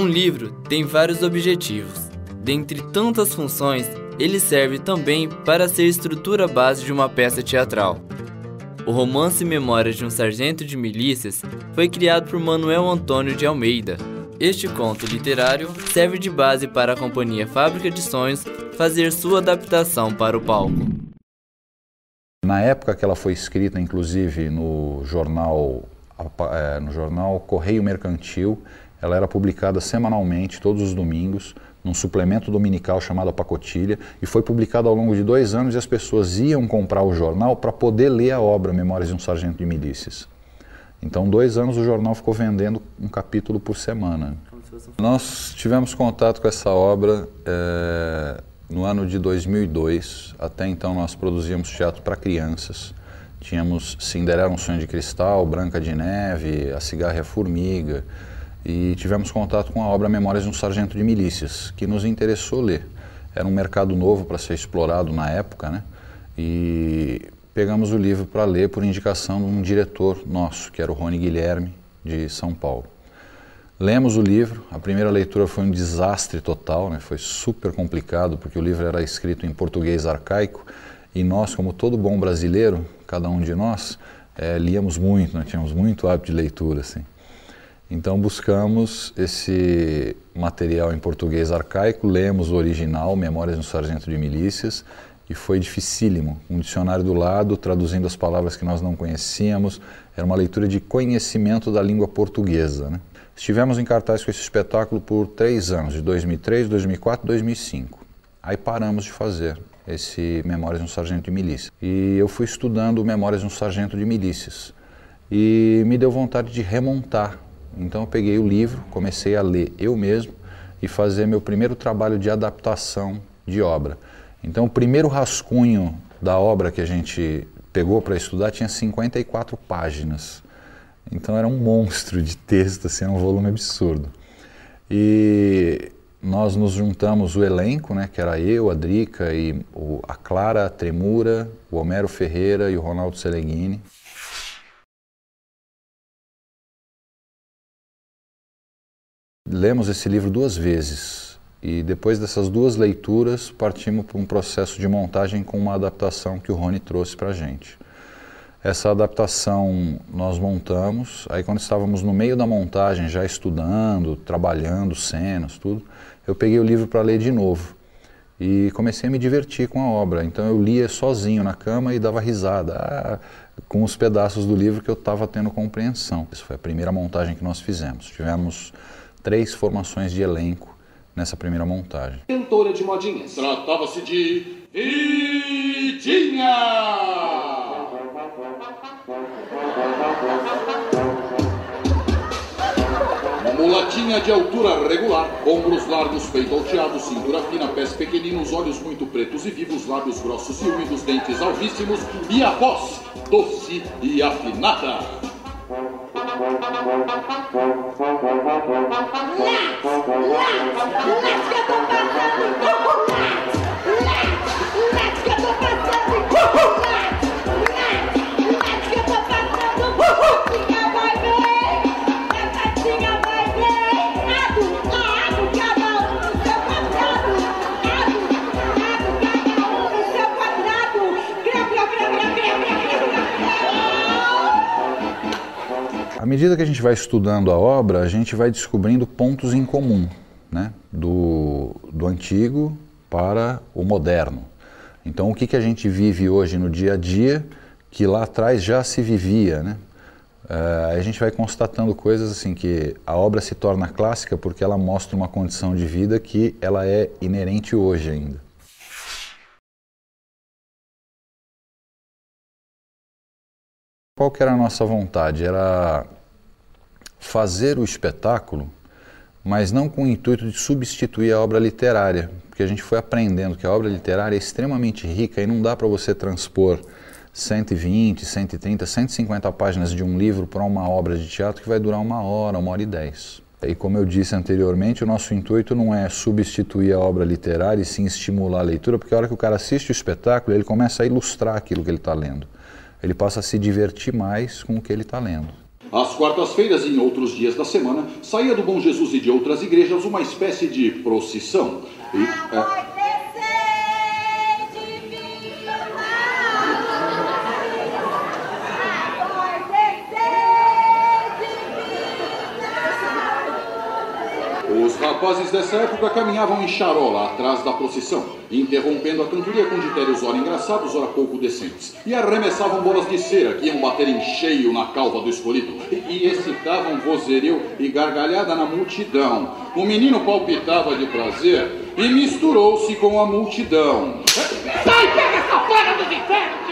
Um livro tem vários objetivos. Dentre tantas funções, ele serve também para ser estrutura base de uma peça teatral. O romance Memórias de um Sargento de Milícias foi criado por Manuel Antônio de Almeida. Este conto literário serve de base para a companhia Fábrica de Sonhos fazer sua adaptação para o palco. Na época que ela foi escrita, inclusive no jornal Correio Mercantil, ela era publicada semanalmente, todos os domingos, num suplemento dominical chamado A Pacotilha, e foi publicada ao longo de 2 anos, e as pessoas iam comprar o jornal para poder ler a obra Memórias de um Sargento de Milícias. Então, 2 anos o jornal ficou vendendo um capítulo por semana. Nós tivemos contato com essa obra no ano de 2002. Até então nós produzíamos teatro para crianças. Tínhamos Cinderela, um Sonho de Cristal, Branca de Neve, A Cigarra e a Formiga. E tivemos contato com a obra Memórias de um Sargento de Milícias, que nos interessou ler. Era um mercado novo para ser explorado na época, né? E pegamos o livro para ler por indicação de um diretor nosso, que era o Rony Guilherme, de São Paulo. Lemos o livro, a primeira leitura foi um desastre total, né? Foi super complicado, porque o livro era escrito em português arcaico, e nós, como todo bom brasileiro, cada um de nós, líamos muito, né? Tínhamos muito hábito de leitura, assim. Então buscamos esse material em português arcaico, lemos o original, Memórias de um Sargento de Milícias, e foi dificílimo. Um dicionário do lado, traduzindo as palavras que nós não conhecíamos. Era uma leitura de conhecimento da língua portuguesa, né? Estivemos em cartaz com esse espetáculo por 3 anos, de 2003, 2004 e 2005. Aí paramos de fazer esse Memórias de um Sargento de Milícias. E eu fui estudando Memórias de um Sargento de Milícias. E me deu vontade de remontar. Então eu peguei o livro, comecei a ler eu mesmo e fazer meu primeiro trabalho de adaptação de obra. Então o primeiro rascunho da obra que a gente pegou para estudar tinha 54 páginas. Então era um monstro de texto, assim, era um volume absurdo. E nós nos juntamos o elenco, né, que era eu, a Drica, e a Clara Tremura, o Homero Ferreira e o Ronaldo Seleghini. Lemos esse livro 2 vezes. E depois dessas 2 leituras, partimos para um processo de montagem com uma adaptação que o Rony trouxe para a gente. Essa adaptação nós montamos, aí quando estávamos no meio da montagem, já estudando, trabalhando cenas, tudo, eu peguei o livro para ler de novo. E comecei a me divertir com a obra. Então eu lia sozinho na cama e dava risada com os pedaços do livro que eu estava tendo compreensão. Essa foi a primeira montagem que nós fizemos. Tivemos 3 formações de elenco nessa primeira montagem. Cantora de modinhas. Tratava-se de Vidinha! Uma mulatinha de altura regular, ombros largos, peito alteado, cintura fina, pés pequeninos, olhos muito pretos e vivos, lábios grossos e úmidos, dentes alvíssimos e a voz doce e afinada. À medida que a gente vai estudando a obra, a gente vai descobrindo pontos em comum, né? Do antigo para o moderno. Então o que a gente vive hoje no dia a dia, que lá atrás já se vivia, né? A gente vai constatando coisas assim, que a obra se torna clássica porque ela mostra uma condição de vida que ela é inerente hoje ainda. Qual que era a nossa vontade? Era fazer o espetáculo, mas não com o intuito de substituir a obra literária, porque a gente foi aprendendo que a obra literária é extremamente rica e não dá para você transpor 120, 130, 150 páginas de um livro para uma obra de teatro que vai durar 1 hora, 1h10. E como eu disse anteriormente, o nosso intuito não é substituir a obra literária e sim estimular a leitura, porque a hora que o cara assiste o espetáculo, ele começa a ilustrar aquilo que ele está lendo. Ele passa a se divertir mais com o que ele está lendo. Às quartas-feiras e em outros dias da semana, saía do Bom Jesus e de outras igrejas uma espécie de procissão. Os rapazes dessa época caminhavam em charola atrás da procissão, interrompendo a cantoria com ditérios ora engraçados, ora pouco decentes, e arremessavam bolas de cera que iam bater em cheio na calva do escolhido, e excitavam vozerio e gargalhada na multidão. O menino palpitava de prazer e misturou-se com a multidão. Sai, pega essa fora dos infernos!